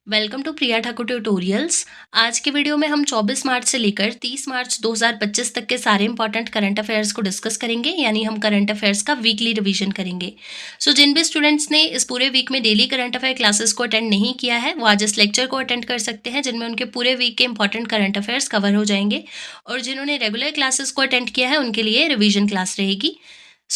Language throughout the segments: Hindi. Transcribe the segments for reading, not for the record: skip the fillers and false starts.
Welcome to Priya Thakur tutorials. आज के वीडियो में हम 24 मार्च से लेकर 30 मार्च 2025 तक के सारे इंपॉर्टेंट करंट अफेयर्स को डिस्कस करेंगे, यानी हम करंट अफेयर्स का वीकली रिवीजन करेंगे। जिन भी स्टूडेंट्स ने इस पूरे वीक में डेली करंट अफेयर क्लासेस को अटेंड नहीं किया है, वो आज इस लेक्चर को अटेंड कर सकते हैं, जिनमें उनके पूरे वीक के इंपॉर्टेंट करंट अफेयर्स कवर हो जाएंगे। और जिन्होंने रेगुलर क्लासेस को अटेंड किया है, उनके लिए रिवीजन क्लास रहेगी।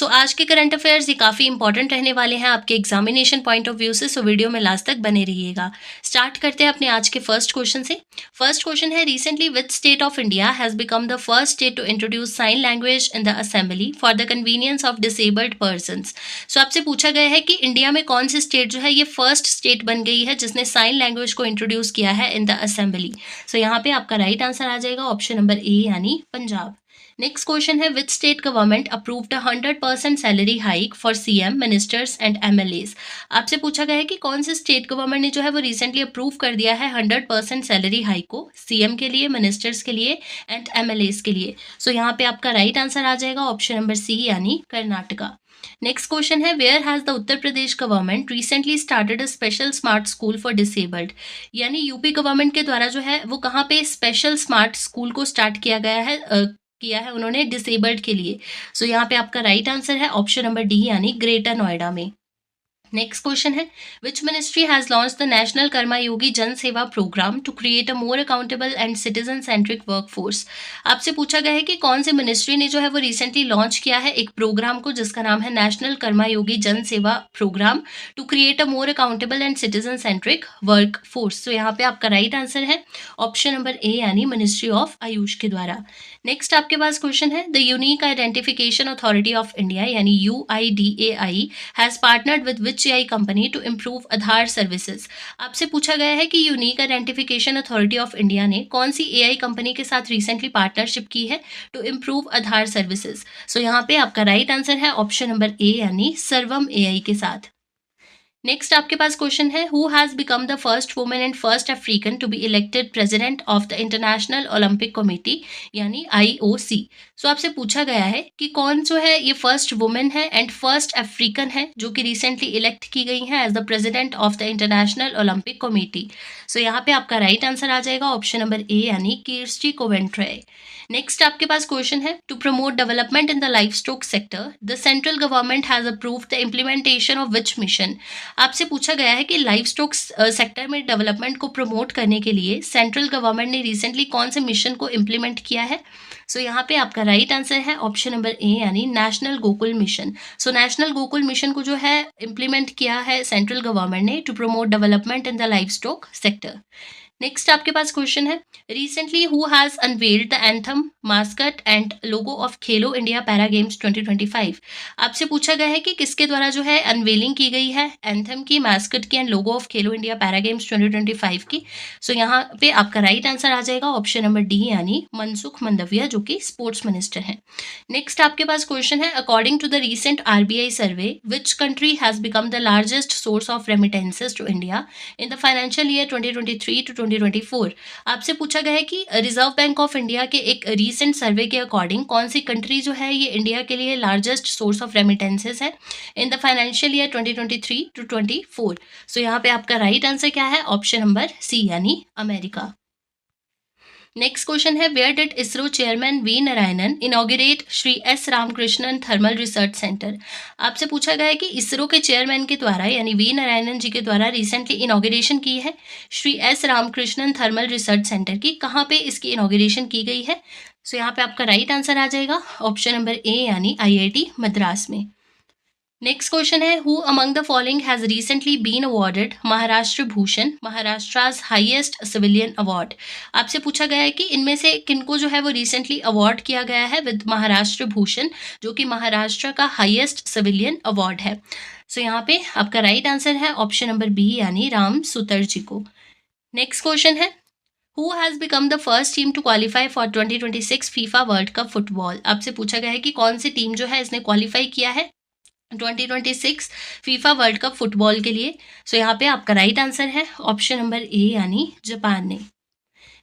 आज के करंट अफेयर्स ये काफ़ी इंपॉर्टेंट रहने वाले हैं आपके एग्जामिनेशन पॉइंट ऑफ व्यू से। वीडियो में लास्ट तक बने रहिएगा। स्टार्ट करते हैं अपने आज के फर्स्ट क्वेश्चन से। फर्स्ट क्वेश्चन है, recently which state of India has become the first state to introduce sign language in the assembly for the convenience of disabled persons. आपसे पूछा गया है कि इंडिया में कौन सी स्टेट जो है ये फर्स्ट स्टेट बन गई है जिसने साइन लैंग्वेज को इंट्रोड्यूस किया है इन द असेंबली। यहाँ पे आपका राइट आंसर आ जाएगा ऑप्शन नंबर ए, यानी पंजाब। नेक्स्ट क्वेश्चन है, which state government approved 100% salary hike for CM, ministers and MLAs. आपसे पूछा गया है कि कौन से स्टेट गवर्नमेंट ने जो है वो रिसेंटली अप्रूव कर दिया है 100% सैलरी हाइक को सीएम के लिए, मिनिस्टर्स के लिए एंड एमएलएज के लिए। यहाँ पे आपका राइट आंसर आ जाएगा ऑप्शन नंबर सी, यानी कर्नाटका। नेक्स्ट क्वेश्चन है, where has the Uttar Pradesh government recently started a special smart school for disabled. यानी यूपी गवर्नमेंट के द्वारा जो है वो कहाँ पे स्पेशल स्मार्ट स्कूल को स्टार्ट किया है उन्होंने डिसेबल्ड के लिए। यहाँ पे आपका राइट आंसर है ऑप्शन नंबर डी, यानी ग्रेटर नोएडा में। नेक्स्ट क्वेश्चन है, which ministry has launch the national Karma Yogi Jan Seva program to create a more accountable and citizen centric workforce. आपसे पूछा गया है कि कौन से मिनिस्ट्री ने जो है वो रिसेंटली लॉन्च किया है एक प्रोग्राम को जिसका नाम है national Karma Yogi Jan Seva program to create a more accountable and citizen centric workforce. यहाँ पे आपका राइट आंसर है ऑप्शन नंबर ए, यानी मिनिस्ट्री ऑफ आयुष के द्वारा। नेक्स्ट आपके पास क्वेश्चन है, the unique identification authority of India यानी UIDAI has partnered with which AI company to improve Aadhaar services. आपसे पूछा गया है कि unique identification authority of India ने कौन सी AI कंपनी के साथ रिसेंटली पार्टनरशिप की है टू इम्प्रूव आधार सर्विसेज। यहाँ पे आपका राइट आंसर है ऑप्शन नंबर ए, यानी सर्वम AI के साथ। नेक्स्ट आपके पास क्वेश्चन है, who has become the first women and first African to be elected president of the international Olympic committee यानी IOC। आपसे पूछा गया है कि कौन जो है ये फर्स्ट वुमेन है एंड फर्स्ट अफ्रीकन है जो कि रिसेंटली इलेक्ट की गई है as the president of the international Olympic committee. यहाँ पे आपका राइट आंसर आ जाएगा ऑप्शन नंबर ए, यानी किर्स्टी कोवेंट्रे। नेक्स्ट आपके पास क्वेश्चन है, to promote development in the livestock sector the central government has approved the implementation of which mission. आपसे पूछा गया है कि लाइफ स्टॉक सेक्टर में डेवलपमेंट को प्रमोट करने के लिए सेंट्रल गवर्नमेंट ने रिसेंटली कौन से मिशन को इम्प्लीमेंट किया है। यहाँ पे आपका राइट आंसर है ऑप्शन नंबर ए, यानी national Gokul mission. National Gokul mission को जो है इम्प्लीमेंट किया है सेंट्रल गवर्नमेंट ने to promote development in the livestock sector. Next आपके पास क्वेश्चन है, recently who has unveiled the anthem, mascot and logo of Khelo India para games 2025। आपसे पूछा गया है कि किसके द्वारा जो है अनवेलिंग की गई है एंथम की, मास्कट की and logo of Khelo India para games 2025 की। यहाँ पे आपका राइट आंसर आ जाएगा ऑप्शन नंबर डी, यानी मनसुख मंडाविया जो कि स्पोर्ट्स मिनिस्टर हैं। नेक्स्ट आपके पास क्वेश्चन है, according to the recent RBI survey which country has become the largest source of remittances to India in the financial year 2023 to 2024। आपसे पूछा गया है कि रिजर्व बैंक ऑफ इंडिया के एक रीसेंट सर्वे के अकॉर्डिंग कौन सी कंट्री जो है ये इंडिया के लिए लार्जेस्ट सोर्स ऑफ रेमिटेंसेस है इन द फाइनेंशियल ईयर 2023 to 24। यहाँ पे आपका राइट आंसर क्या है, ऑप्शन नंबर सी, यानी अमेरिका। नेक्स्ट क्वेश्चन है, where did ISRO chairman V Narayanan inaugurate Shri S Ramakrishnan thermal research centre. आपसे पूछा गया है कि इसरो के चेयरमैन के द्वारा यानी वी नारायणन जी के द्वारा रिसेंटली इनॉग्रेशन की है Shri S Ramakrishnan thermal research centre की, कहाँ पे इसकी इनॉग्रेशन की गई है। यहाँ पे आपका राइट आंसर आ जाएगा ऑप्शन नंबर ए, यानी IIT मद्रास में। नेक्स्ट क्वेश्चन है, who among the following has recently been awarded Maharashtra Bhushan, Maharashtra's highest civilian award. आपसे पूछा गया है कि इनमें से किनको जो है वो रिसेंटली अवार्ड किया गया है विद महाराष्ट्र भूषण जो कि महाराष्ट्र का हाईएस्ट सिविलियन अवार्ड है। यहाँ पे आपका राइट आंसर है ऑप्शन नंबर बी, यानी राम सुतर जी को। नेक्स्ट क्वेश्चन है, who has become the first team to qualify for 2026 FIFA world cup football. आपसे पूछा गया है कि कौन सी टीम जो है इसने क्वालिफाई किया है 2026 फीफा वर्ल्ड कप फुटबॉल के लिए। यहाँ पे आपका राइट आंसर है ऑप्शन नंबर ए, यानी जापान ने।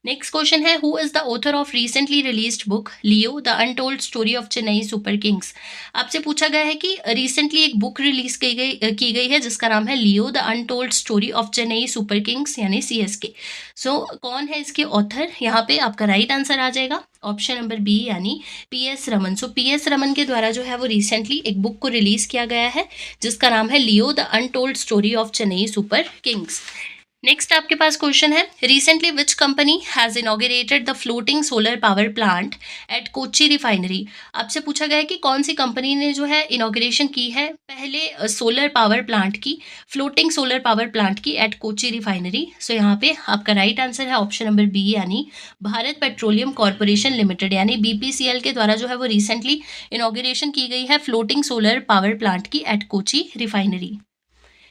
नेक्स्ट क्वेश्चन है, who is the author of recently released book Leo the untold story of Chennai super Kings. आपसे पूछा गया है कि रिसेंटली एक बुक रिलीज की गई है जिसका नाम है Leo the untold story of Chennai super Kings यानी CSK। सो कौन है इसके ऑथर, यहाँ पे आपका राइट आंसर आ जाएगा ऑप्शन नंबर बी यानी PS रमन। सो PS रमन के द्वारा जो है वो रिसेंटली एक बुक को रिलीज किया गया है जिसका नाम है Leo the untold story of Chennai super Kings. Next आपके पास क्वेश्चन है, recently which company has inaugurated the floating solar power plant at Kochi refinery. आपसे पूछा गया है कि कौन सी कंपनी ने जो है इनॉग्रेशन की है पहले सोलर पावर प्लांट की, फ्लोटिंग सोलर पावर प्लांट की एट कोची रिफाइनरी। सो यहाँ पे आपका राइट आंसर है ऑप्शन नंबर बी यानी भारत पेट्रोलियम कॉर्पोरेशन लिमिटेड यानी BPCL के द्वारा जो है वो रिसेंटली इनॉग्रेशन की गई है फ्लोटिंग सोलर पावर प्लांट की at Kochi refinery.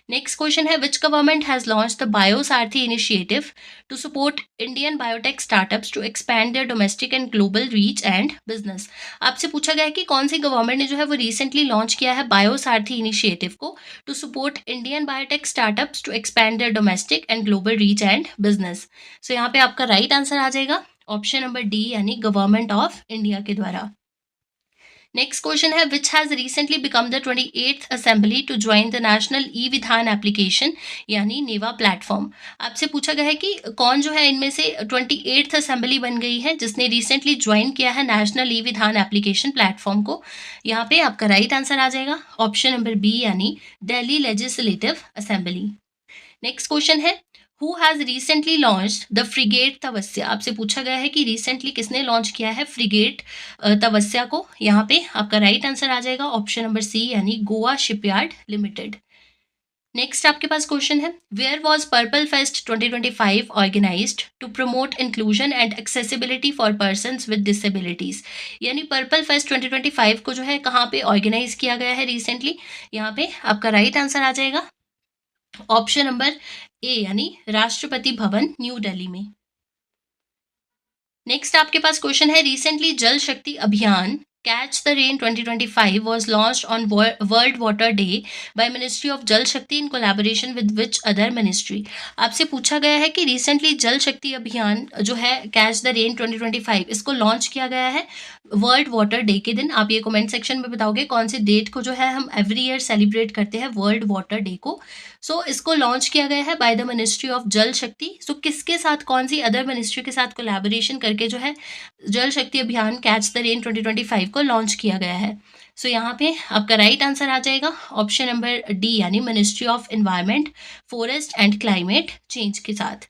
Next question है, which government has launch the BioSaarthi initiative to support Indian biotech startups to expand their domestic and global reach and business. आपसे पूछा गया है कि कौन सी गवर्नमेंट ने जो है वो रिसेंटली लॉन्च किया है बायोसारथी इनिशिएटिव को to support Indian biotech startups to expand their domestic and global reach and business. So यहाँ पे आपका राइट आंसर आ जाएगा ऑप्शन नंबर डी यानी गवर्नमेंट ऑफ इंडिया के द्वारा। नेक्स्ट क्वेश्चन है, which has recently become the 28th assembly to join the national e Vidhan application यानी नेवा प्लेटफॉर्म। आपसे पूछा गया है कि कौन जो है इनमें से 28th असेंबली बन गई है जिसने रिसेंटली ज्वाइन किया है national e Vidhan application platform को। यहाँ पे आपका राइट आंसर आ जाएगा ऑप्शन नंबर बी यानी Delhi legislative assembly. Next question है, who has recently launched the frigate Tavasya. आपसे पूछा गया है कि रिसेंटली किसने लॉन्च किया है फ्रिगेट तवस्या को। यहाँ पे आपका राइट आंसर आ जाएगा ऑप्शन नंबर सी यानी गोवा शिपयार्ड लिमिटेड। नेक्स्ट आपके पास क्वेश्चन है, where was purple fest 2025 organised to promote inclusion and accessibility for persons with disabilities. यानी पर्पल फेस्ट 2025 को जो है कहाँ पे ऑर्गेनाइज किया गया है रिसेंटली। यहाँ पे आपका राइट आंसर आ जाएगा ऑप्शन नंबर ए यानी राष्ट्रपति भवन न्यू दिल्ली में। नेक्स्ट आपके पास क्वेश्चन है, रिसेंटली जल शक्ति अभियान catch the rain 2025 was launched on World Water Day by Ministry of जल शक्ति in collaboration with which other ministry। आपसे पूछा गया है कि रिसेंटली जल शक्ति अभियान जो है कैच द रेन 2025 इसको लॉन्च किया गया है वर्ल्ड वाटर डे के दिन। आप ये कमेंट सेक्शन में बताओगे कौन सी डेट को जो है हम एवरी ईयर सेलिब्रेट करते हैं वर्ल्ड वाटर डे को। सो इसको लॉन्च किया गया है बाय द मिनिस्ट्री ऑफ जल शक्ति। सो किसके साथ, कौन सी अदर मिनिस्ट्री के साथ कोलैबोरेशन करके जो है जल शक्ति अभियान कैच द रेन 2025 को लॉन्च किया गया है। सो यहाँ पे आपका राइट आंसर आ जाएगा ऑप्शन नंबर डी यानी ministry of environment forest and climate change के साथ।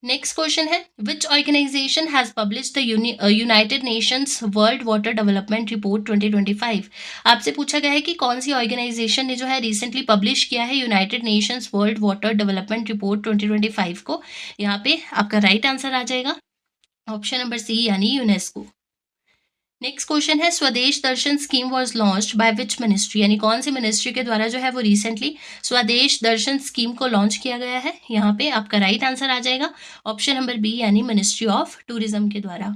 नेक्स्ट क्वेश्चन है, which organisation has publish the United Nations world water development report 2025। आपसे पूछा गया है कि कौन सी ऑर्गेनाइजेशन ने जो है रिसेंटली पब्लिश किया है United Nations world water development report 2025 को। यहाँ पे आपका राइट आंसर आ जाएगा ऑप्शन नंबर सी यानी यूनेस्को। नेक्स्ट क्वेश्चन है, Swadesh Darshan scheme was launched by which ministry. यानी कौन सी मिनिस्ट्री के द्वारा जो है वो रिसेंटली स्वदेश दर्शन स्कीम को लॉन्च किया गया है। यहाँ पे आपका राइट आंसर आ जाएगा ऑप्शन नंबर बी यानी मिनिस्ट्री ऑफ टूरिज्म के द्वारा।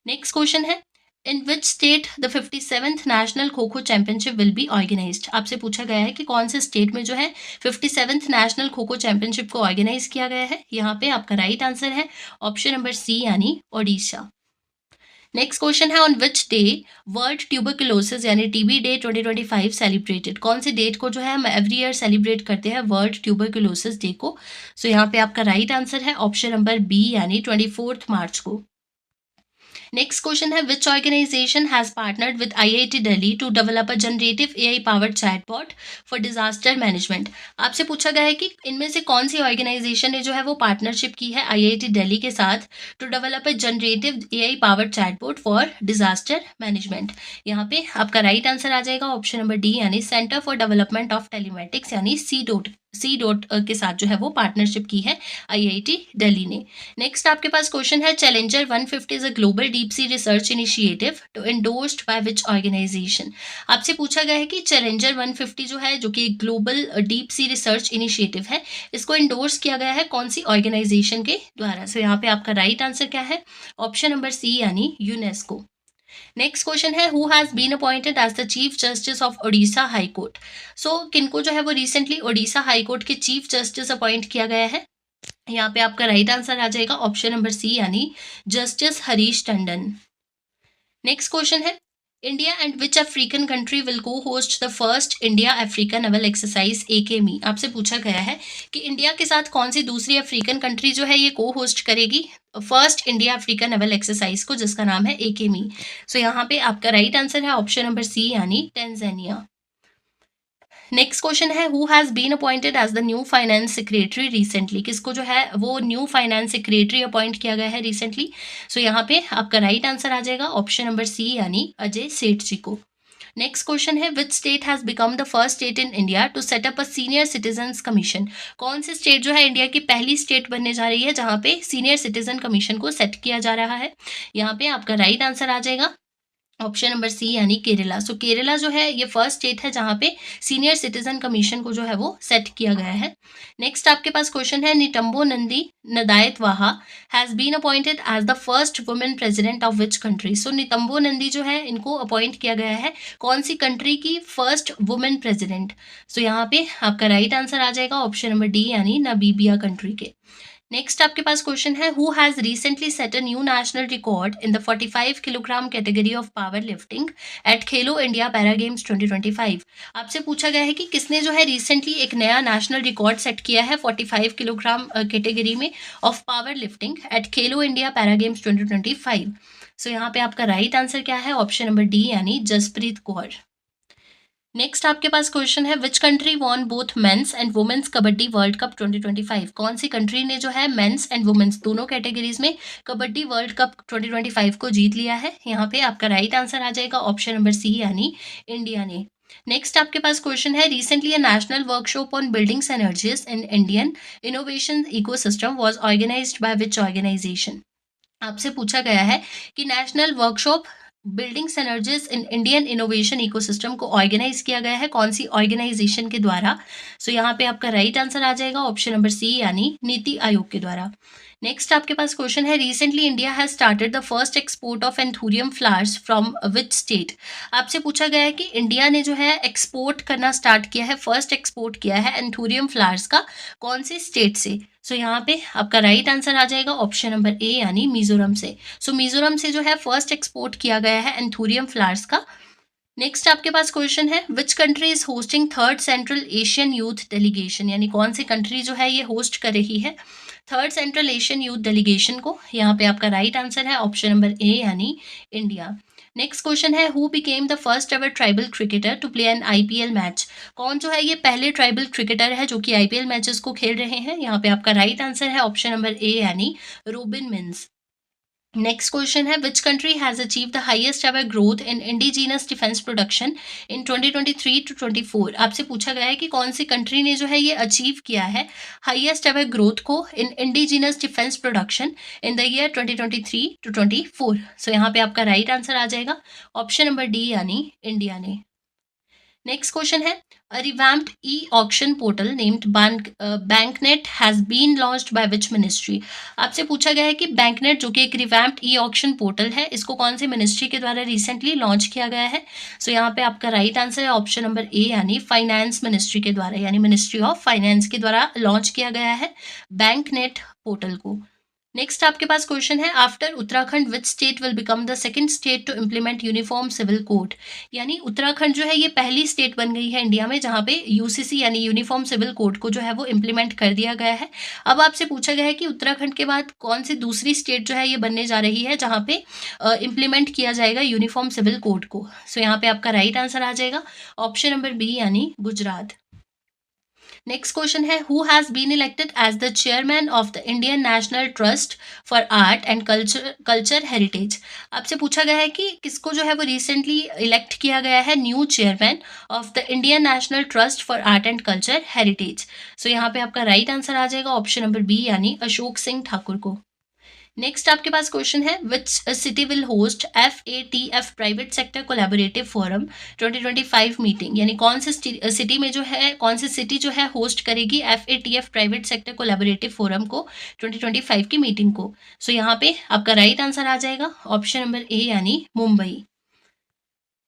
नेक्स्ट क्वेश्चन है, in which state the 57th national kho kho championship will be organised. आपसे पूछा गया है कि कौन से स्टेट में जो है 57th national kho kho championship को ऑर्गेनाइज किया गया है। यहाँ पे आपका राइट आंसर है ऑप्शन नंबर सी यानी ओडिशा। नेक्स्ट क्वेश्चन है, on which day world tuberculosis यानी TB डे 2025 सेलिब्रेटेड। कौन से डेट को जो है हम एवरी ईयर सेलिब्रेट करते हैं वर्ल्ड ट्यूबरकुलोसिस डे को। सो यहाँ पे आपका राइट आंसर है ऑप्शन नंबर बी यानी 24 मार्च को। नेक्स्ट क्वेश्चन है, which organisation has partnered with IIT Delhi to develop a generative AI powered chatbot for disaster management. आपसे पूछा गया है कि इनमें से कौन सी ऑर्गेनाइजेशन ने जो है वो पार्टनरशिप की है IIT दिल्ली के साथ to develop a generative AI powered chatbot for disaster management. यहाँ पे आपका राइट आंसर आ जाएगा ऑप्शन नंबर डी यानी centre for development of telematics यानी सी डॉट के साथ जो है वो पार्टनरशिप की है IIT दिल्ली ने। नेक्स्ट आपके पास क्वेश्चन है, challenger 150 is a global deep sea research initiative to endorsed by which organisation. आपसे पूछा गया है कि चैलेंजर 150 जो है जो कि global deep sea research initiative है इसको एंडोर्स किया गया है कौन सी ऑर्गेनाइजेशन के द्वारा। सो यहाँ पे आपका राइट आंसर क्या है ऑप्शन नंबर सी यानी यूनेस्को। नेक्स्ट क्वेश्चन है, who has been appointed as the chief justice of Odisha high court. So किनको जो है वो रिसेंटली ओडिशा हाई कोर्ट के चीफ जस्टिस अपॉइंट किया गया है। यहाँ पे आपका राइट आंसर आ जाएगा ऑप्शन नंबर सी यानी justice Harish Tandon. Next question है, India and which African country will cohost the first India Africa naval exercise AKME। आपसे पूछा गया है कि इंडिया के साथ कौन सी दूसरी अफ्रीकन कंट्री जो है ये को होस्ट करेगी first India Africa naval exercise को, जिसका नाम है AKME। सो यहाँ पे आपका राइट आंसर है ऑप्शन नंबर सी यानी टेंजानिया। नेक्स्ट क्वेश्चन है, who has been appointed as the new finance secretary recently. किसको जो है वो न्यू फाइनेंस सेक्रेटरी अपॉइंट किया गया है रिसेंटली। सो यहाँ पे आपका राइट आंसर आ जाएगा ऑप्शन नंबर सी यानी अजय सेठ जी को। नेक्स्ट क्वेश्चन है, which state has become the first state in India to set up a senior citizens commission. कौन सी स्टेट जो है इंडिया की पहली स्टेट बनने जा रही है जहाँ पे सीनियर सिटीजन कमीशन को सेट किया जा रहा है। यहाँ पे आपका राइट आंसर आ जाएगा ऑप्शन नंबर सी यानी केरला। सो केरला जो है ये फर्स्ट स्टेट है जहाँ पे सीनियर सिटीजन कमीशन को जो है वो सेट किया गया है। नेक्स्ट आपके पास क्वेश्चन है, Netumbo Nandi Ndaitwah has been appointed as the first women president of which country. So Netumbo Nandi जो है इनको अपॉइंट किया गया है कौन सी कंट्री की फर्स्ट वुमेन प्रेसिडेंट। सो यहाँ पे आपका राइट आंसर आ जाएगा ऑप्शन नंबर डी यानी नामीबिया कंट्री के। नेक्स्ट आपके पास क्वेश्चन है, who has recently set a new national record in the 45 kilogram category of powerlifting at Khelo India para games 2025। आपसे पूछा गया है कि किसने जो है रिसेंटली एक नया नेशनल रिकॉर्ड सेट किया है 45 किलोग्राम कैटेगरी में of powerlifting at Khelo India para games 2025। सो यहाँ पे आपका राइट आंसर क्या है ऑप्शन नंबर डी यानी जसप्रीत कौर। नेक्स्ट आपके पास क्वेश्चन है, which country won both men's and women's kabaddi world cup 2025। कौन सी कंट्री ने जो है मेंस एंड वुमेन्स दोनों कैटेगरीज में कबड्डी वर्ल्ड कप 2025 को जीत लिया है। यहाँ पे आपका राइट आंसर आ जाएगा ऑप्शन नंबर सी यानी इंडिया ने। नेक्स्ट आपके पास क्वेश्चन है, recently a national workshop on building energies in Indian innovation ecosystem was organised by which organisation. आपसे पूछा गया है कि national workshop building synergies in Indian innovation ecosystem को ऑर्गेनाइज किया गया है कौन सी ऑर्गेनाइजेशन के द्वारा। सो यहाँ पे आपका राइट आंसर आ जाएगा ऑप्शन नंबर सी यानी नीति आयोग के द्वारा। नेक्स्ट आपके पास क्वेश्चन है, recently India has started the first export of anthurium flowers from which state. आपसे पूछा गया है कि इंडिया ने जो है एक्सपोर्ट करना स्टार्ट किया है, फर्स्ट एक्सपोर्ट किया है एंथूरियम फ्लावर्स का कौन सी स्टेट से। सो यहाँ पे आपका राइट आंसर आ जाएगा ऑप्शन नंबर ए यानी मिजोरम से। सो मिजोरम से जो है फर्स्ट एक्सपोर्ट किया गया है एंथूरियम फ्लावर्स का। नेक्स्ट आपके पास क्वेश्चन है, which country is hosting third central Asian youth delegation. यानी कौन सी कंट्री जो है ये होस्ट कर रही है third central Asian youth delegation को। यहाँ पे आपका राइट आंसर है ऑप्शन नंबर ए यानी इंडिया। नेक्स्ट क्वेश्चन है, who became the first ever tribal cricketer to play an IPL match. कौन जो है ये पहले ट्राइबल क्रिकेटर है जो कि IPL मैचेस को खेल रहे हैं। यहाँ पे आपका राइट आंसर है ऑप्शन नंबर ए यानी रोबिन मिन्स। नेक्स्ट क्वेश्चन है, which country has achieve the highest ever growth in indigenous defence production in 2023 to 24। आपसे पूछा गया है कि कौन सी कंट्री ने जो है ये अचीव किया है हाईएस्ट एवर ग्रोथ को in indigenous defence production in the year 2023 to 24। So यहाँ पे आपका राइट आंसर आ जाएगा ऑप्शन नंबर डी यानी इंडिया ने। नेक्स्ट क्वेश्चन है, a revamped e-auction portal named BankNet has been launched by which ministry। आपसे पूछा गया है कि बैंकनेट जो कि एक रिवैम्प्ड ई ऑक्शन पोर्टल है इसको कौन सी मिनिस्ट्री के द्वारा रिसेंटली लॉन्च किया गया है। सो यहाँ पे आपका राइट आंसर है ऑप्शन नंबर ए यानी फाइनेंस मिनिस्ट्री के द्वारा, यानी मिनिस्ट्री ऑफ फाइनेंस के द्वारा लॉन्च किया गया है बैंकनेट पोर्टल को। नेक्स्ट आपके पास क्वेश्चन है, after Uttarakhand which state will become the second state to implement uniform civil code. यानी उत्तराखंड जो है ये पहली स्टेट बन गई है इंडिया में जहाँ पे UCC यानी यूनिफॉर्म सिविल कोड को जो है वो इम्प्लीमेंट कर दिया गया है। अब आपसे पूछा गया है कि उत्तराखंड के बाद कौन सी दूसरी स्टेट जो है ये बनने जा रही है जहाँ पे इम्प्लीमेंट किया जाएगा यूनिफॉर्म सिविल कोड को। सो यहाँ पे आपका राइट आंसर आ जाएगा ऑप्शन नंबर बी यानी गुजरात। नेक्स्ट क्वेश्चन है, who has been elected as the chairman of the Indian national trust for art and culture heritage. आपसे पूछा गया है कि किसको जो है वो रिसेंटली इलेक्ट किया गया है new chairman of the Indian national trust for art and culture Heritage. So यहाँ पे आपका राइट आंसर आ जाएगा ऑप्शन नंबर बी यानी अशोक सिंह ठाकुर को। नेक्स्ट आपके पास क्वेश्चन है, which city will host FATF private sector collaborative forum 2025 meeting. यानी कौन सी सिटी में जो है कौन सी सिटी जो है होस्ट करेगी FATF private sector collaborative forum को 2025 की मीटिंग को। सो यहाँ पे आपका राइट आंसर आ जाएगा ऑप्शन नंबर ए यानी मुंबई।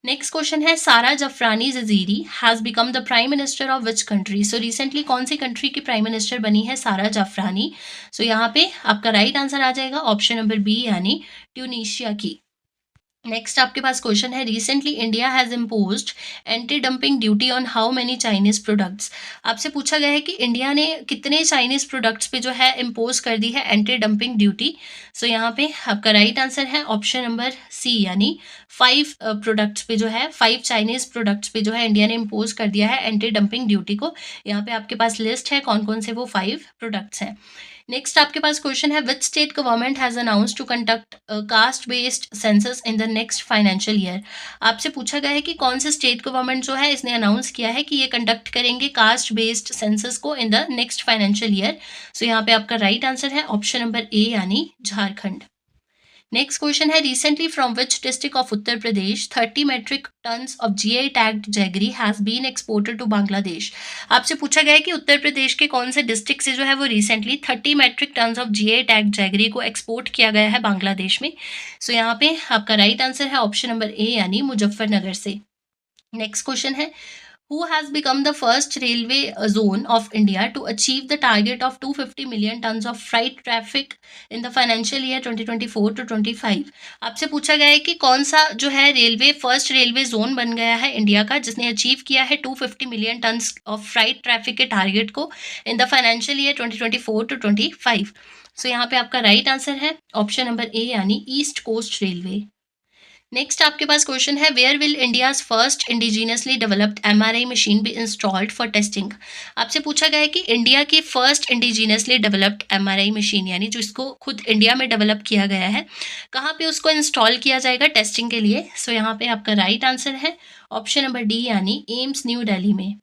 नेक्स्ट क्वेश्चन है Sara Zaafrani Zenzri has become the prime minister of which country. So recently कौन सी कंट्री की प्राइम मिनिस्टर बनी है सारा जफरानी। सो यहाँ पे आपका राइट आंसर आ जाएगा ऑप्शन नंबर बी यानी ट्यूनीशिया की। नेक्स्ट आपके पास क्वेश्चन है recently India has imposed anti dumping duty on how many Chinese products. आपसे पूछा गया है कि इंडिया ने कितने चाइनीज प्रोडक्ट्स पे जो है इम्पोज कर दी है एंटी डंपिंग ड्यूटी। सो यहाँ पे आपका राइट आंसर है ऑप्शन नंबर सी यानी 5 प्रोडक्ट्स पे जो है 5 चाइनीज प्रोडक्ट्स पे जो है इंडिया ने इम्पोज कर दिया है एंटी डंपिंग ड्यूटी को। यहाँ पे आपके पास लिस्ट है कौन कौन से वो 5 प्रोडक्ट्स हैं। नेक्स्ट आपके पास क्वेश्चन है which state government has announce to conduct caste based census in the next financial year. आपसे पूछा गया है कि कौन से स्टेट गवर्नमेंट जो है इसने अनाउंस किया है कि ये कंडक्ट करेंगे कास्ट बेस्ड सेंसस को in the next financial year. So यहाँ पे आपका राइट आंसर है ऑप्शन नंबर ए यानी झारखंड। नेक्स्ट क्वेश्चन है recently from which district of Uttar Pradesh 30 metric tons of GI tagged jaggery has been exported to Bangladesh. आपसे पूछा गया है कि उत्तर प्रदेश के कौन से डिस्ट्रिक्ट से जो है वो recently 30 metric tons of GI tagged jaggery को एक्सपोर्ट किया गया है बांग्लादेश में। सो यहाँ पे आपका राइट आंसर है ऑप्शन नंबर ए यानी मुजफ्फरनगर से। नेक्स्ट क्वेश्चन है who has become the first railway zone of India to achieve the target of 250 million tons of freight traffic in the financial year 2024 to 25। आपसे पूछा गया है कि कौन सा जो है रेलवे फर्स्ट रेलवे जोन बन गया है इंडिया का जिसने अचीव किया है 250 million tons of freight traffic के टारगेट को in the financial year 2024 to 25। So यहाँ पे आपका राइट आंसर है ऑप्शन नंबर ए यानी ईस्ट कोस्ट रेलवे। नेक्स्ट आपके पास क्वेश्चन है where will India's first indigenously developed MRI machine be installed for testing. आपसे पूछा गया है कि इंडिया की first indigenously developed MRI machine यानी जिसको खुद इंडिया में डेवलप किया गया है कहाँ पे उसको इंस्टॉल किया जाएगा टेस्टिंग के लिए। सो यहाँ पे आपका राइट आंसर है ऑप्शन नंबर डी यानी एम्स न्यू दिल्ली में।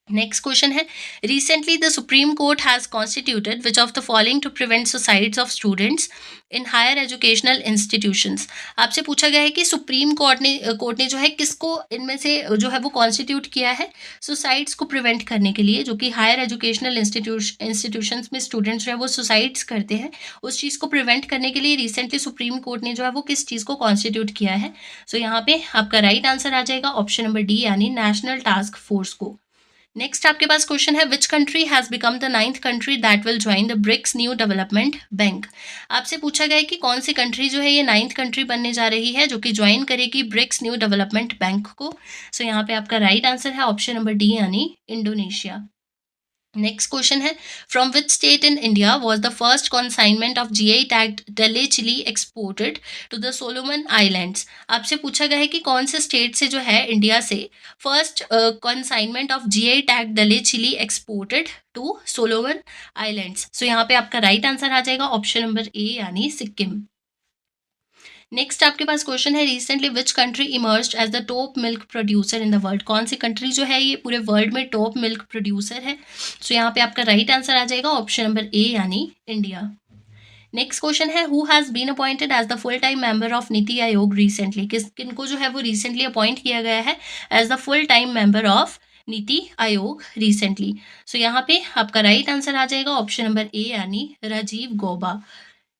नेक्स्ट क्वेश्चन है recently the supreme court has constituted which of the following to prevent suicides of students in higher educational institutions. आपसे पूछा गया है कि सुप्रीम कोर्ट ने जो है किसको इनमें से जो है वो कॉन्स्टिट्यूट किया है सुसाइड्स को प्रिवेंट करने के लिए जो कि हायर एजुकेशनल इंस्टीट्यूशंस में स्टूडेंट्स जो है वो सुसाइड्स करते हैं उस चीज़ को प्रिवेंट करने के लिए रिसेंटली सुप्रीम कोर्ट ने जो है वो किस चीज़ को कॉन्स्टिट्यूट किया है। सो यहाँ पे आपका राइट आंसर आ जाएगा ऑप्शन नंबर डी यानी नेशनल टास्क फोर्स को। नेक्स्ट आपके पास क्वेश्चन है which country has become the 9th country that will join the BRICS new development bank. आपसे पूछा गया है कि कौन सी कंट्री जो है ये 9th कंट्री बनने जा रही है जो कि ज्वाइन करेगी ब्रिक्स न्यू डेवलपमेंट बैंक को। सो यहाँ पे आपका राइट आंसर है ऑप्शन नंबर डी यानी इंडोनेशिया। नेक्स्ट क्वेश्चन है from which state in India was the first consignment of GI tagged Dalle chilli exported to the Solomon Islands. आपसे पूछा गया है कि कौन से स्टेट से जो है इंडिया से first consignment of GI tagged Dalle chilli exported to Solomon Islands. So यहाँ पे आपका राइट आंसर आ जाएगा ऑप्शन नंबर ए यानी सिक्किम। नेक्स्ट आपके पास क्वेश्चन है recently which country emerged as the top milk producer in the world. कौन सी कंट्री जो है ये पूरे वर्ल्ड में टॉप मिल्क प्रोड्यूसर है। सो यहाँ पे आपका राइट आंसर आ जाएगा ऑप्शन नंबर ए यानी इंडिया। नेक्स्ट क्वेश्चन है who has been appointed as the full time member of Niti Aayog recently. किनको जो है वो रिसेंटली अपॉइंट किया गया है as the full time member of Niti Aayog recently. सो यहाँ पे आपका राइट आंसर आ जाएगा ऑप्शन नंबर ए यानी राजीव गौबा।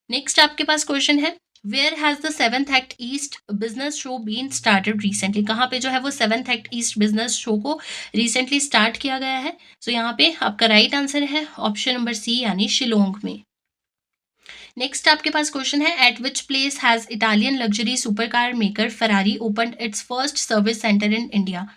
नेक्स्ट आपके पास क्वेश्चन है where has the 7th act east business show been started recently. कहाँ पे जो है वो 7th act east business show को रिसेंटली स्टार्ट किया गया है। सो यहाँ पे आपका राइट आंसर है ऑप्शन नंबर सी यानी शिलोंग में। नेक्स्ट आपके पास क्वेश्चन है at which place has Italian luxury super car maker Ferrari open its first service centre in India.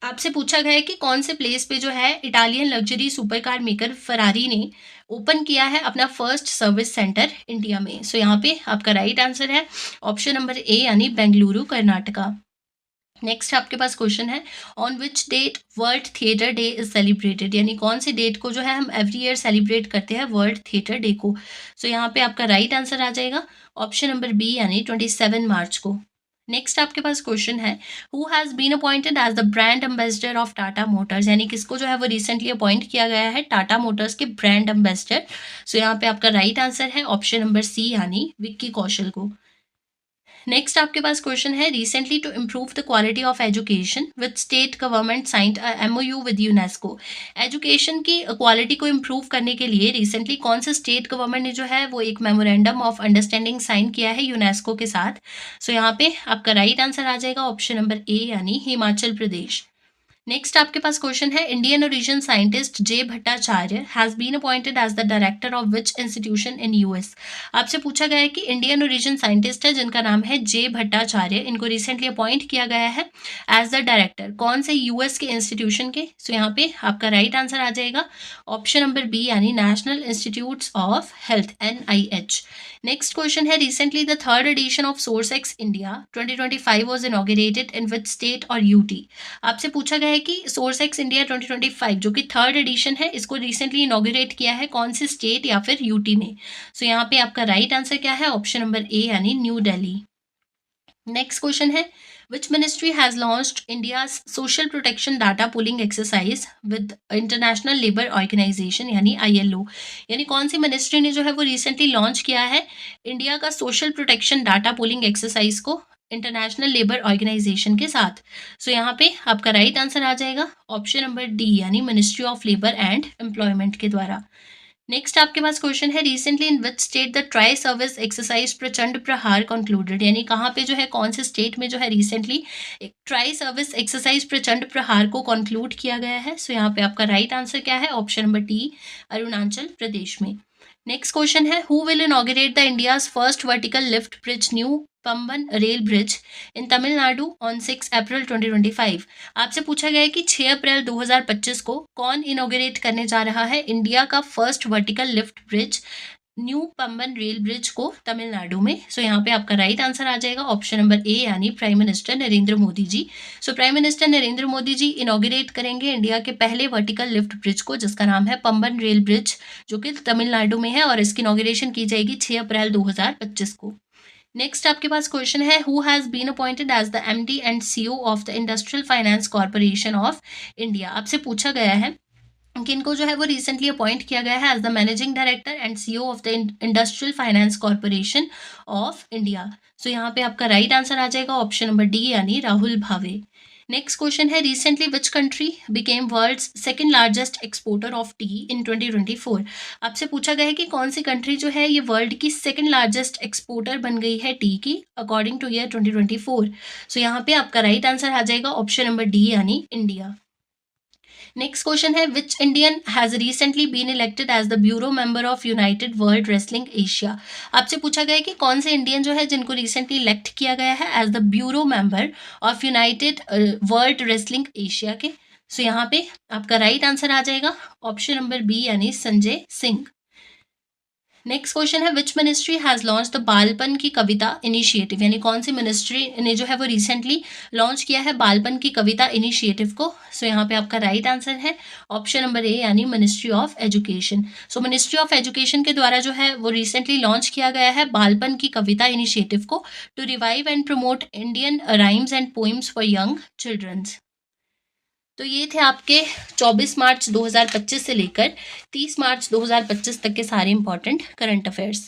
आपसे पूछा गया है कि कौन से प्लेस पे जो है Italian luxury super car maker Ferrari ने ओपन किया है अपना फर्स्ट सर्विस सेंटर इंडिया में। सो यहाँ पे आपका राइट आंसर है ऑप्शन नंबर ए यानी बेंगलुरु कर्नाटका। नेक्स्ट आपके पास क्वेश्चन है on which date world theatre day is celebrated. यानी कौन से डेट को जो है हम एवरी ईयर सेलिब्रेट करते हैं वर्ल्ड थिएटर डे को। सो यहाँ पे आपका राइट आंसर आ जाएगा ऑप्शन नंबर बी यानी 27 मार्च को। नेक्स्ट आपके पास क्वेश्चन है who has been appointed as the brand ambassador of Tata Motors. यानी किसको जो है वो रिसेंटली अपॉइंट किया गया है टाटा मोटर्स के ब्रांड एम्बेसडर। सो यहाँ पे आपका राइट आंसर है ऑप्शन नंबर सी यानी विक्की कौशल को। नेक्स्ट आपके पास क्वेश्चन है, recently to improve the quality of education with state government signed MOU with UNESCO. Education की क्वालिटी को इम्प्रूव करने के लिए रिसेंटली कौन से स्टेट गवर्नमेंट ने जो है वो एक मेमोरेंडम ऑफ अंडरस्टैंडिंग साइन किया है यूनेस्को के साथ। सो यहाँ पे आपका राइट आंसर आ जाएगा ऑप्शन नंबर ए यानी हिमाचल प्रदेश। नेक्स्ट आपके पास क्वेश्चन है, Indian origin scientist J Bhattacharya has been appointed as the director of which institution in US. आपसे पूछा गया है कि इंडियन ओरिजिन साइंटिस्ट है जिनका नाम है जे भट्टाचार्य, इनको रिसेंटली अपॉइंट किया गया है एज द डायरेक्टर कौन से यूएस के इंस्टीट्यूशन के। सो यहाँ पे आपका राइट आंसर आ जाएगा ऑप्शन नंबर बी यानी National Institutes of Health NIH। Next question है, recently the third edition of SourceX India 2025 was inaugurated in which state और यूटी। आपसे पूछा गया है कि सोर्सएक्स इंडिया 2025 जो कि थर्ड एडिशन है इसको रिसेंटली इनॉग्रेट किया है कौन से स्टेट या फिर यूटी ने। सो यहाँ पे आपका राइट आंसर क्या है ऑप्शन नंबर ए यानी न्यू दिल्ली। नेक्स्ट क्वेश्चन है, which ministry has launched India's social protection data pooling exercise with international labour organization यानी ILO। यानी कौन सी मिनिस्ट्री ने जो है वो रिसेंटली लॉन्च किया है इंडिया का social protection data pulling exercise को इंटरनेशनल लेबर ऑर्गेनाइजेशन के साथ। सो यहाँ पे आपका राइट आंसर आ जाएगा ऑप्शन नंबर डी यानी ministry of labour and employment के द्वारा। नेक्स्ट आपके पास क्वेश्चन है, recently in which state the tri service exercise प्रचंड प्रहार कंक्लूडेड। यानी कहाँ पे जो है कौन से स्टेट में जो है रिसेंटली एक ट्राई सर्विस एक्सरसाइज प्रचंड प्रहार को कंक्लूड किया गया है। सो यहाँ पे आपका राइट आंसर क्या है option number D Arunachal Pradesh में। नेक्स्ट क्वेश्चन है, who will inaugurate the India's first vertical lift bridge new Pamban rail bridge in Tamil Nadu on 6 अप्रैल 2025। आपसे पूछा गया है कि 6 अप्रैल 2025 को कौन इनॉग्रेट करने जा रहा है इंडिया का first vertical lift bridge new Pamban rail bridge को तमिलनाडु में। सो यहाँ पे आपका राइट आंसर आ जाएगा ऑप्शन नंबर ए यानी prime minister Narendra Modi ji. So prime minister Narendra Modi ji inaugurate करेंगे इंडिया के पहले वर्टिकल लिफ्ट ब्रिज को जिसका नाम है पंबन रेल ब्रिज जो कि तमिलनाडु में है और इसकी इनॉग्रेशन की जाएगी 6 अप्रैल 2025 को। नेक्स्ट आपके पास क्वेश्चन है, who has been appointed as the MD and CEO of the industrial finance corporation of India. आपसे पूछा गया है किनको जो है वो रिसेंटली अपॉइंट किया गया है as the managing director and CEO of the industrial finance corporation of India. So यहाँ पे आपका राइट आंसर आ जाएगा ऑप्शन नंबर डी यानी राहुल भावे। नेक्स्ट क्वेश्चन है, recently which country became world's second largest exporter of tea in 2024। आपसे पूछा गया है कि कौन सी कंट्री जो है ये वर्ल्ड की सेकंड लार्जेस्ट एक्सपोर्टर बन गई है टी की अकॉर्डिंग टू ईयर 2024। सो यहाँ पे आपका राइट आंसर आ जाएगा ऑप्शन नंबर डी यानी इंडिया। नेक्स्ट क्वेश्चन है, which Indian has recently been elected as the bureau member of United World Wrestling Asia. आपसे पूछा गया है कि कौन से इंडियन जो है जिनको रिसेंटली इलेक्ट किया गया है as the bureau member of United World Wrestling Asia के। सो यहाँ पे आपका राइट आंसर आ जाएगा ऑप्शन नंबर बी यानी संजय सिंह। नेक्स्ट क्वेश्चन है, which ministry has launch the Baalpan की कविता इनिशिएटिव। यानी कौन सी मिनिस्ट्री ने जो है वो रिसेंटली लॉन्च किया है बालपन की कविता इनिशिएटिव को। सो यहाँ पे आपका राइट आंसर है ऑप्शन नंबर ए यानी ministry of education. So ministry of education के द्वारा जो है वो रिसेंटली लॉन्च किया गया है बालपन की कविता इनिशिएटिव को to revive and promote Indian rhymes and poems for young childrens. तो ये थे आपके 24 मार्च 2025 से लेकर 30 मार्च 2025 तक के सारे इंपॉर्टेंट करंट अफेयर्स।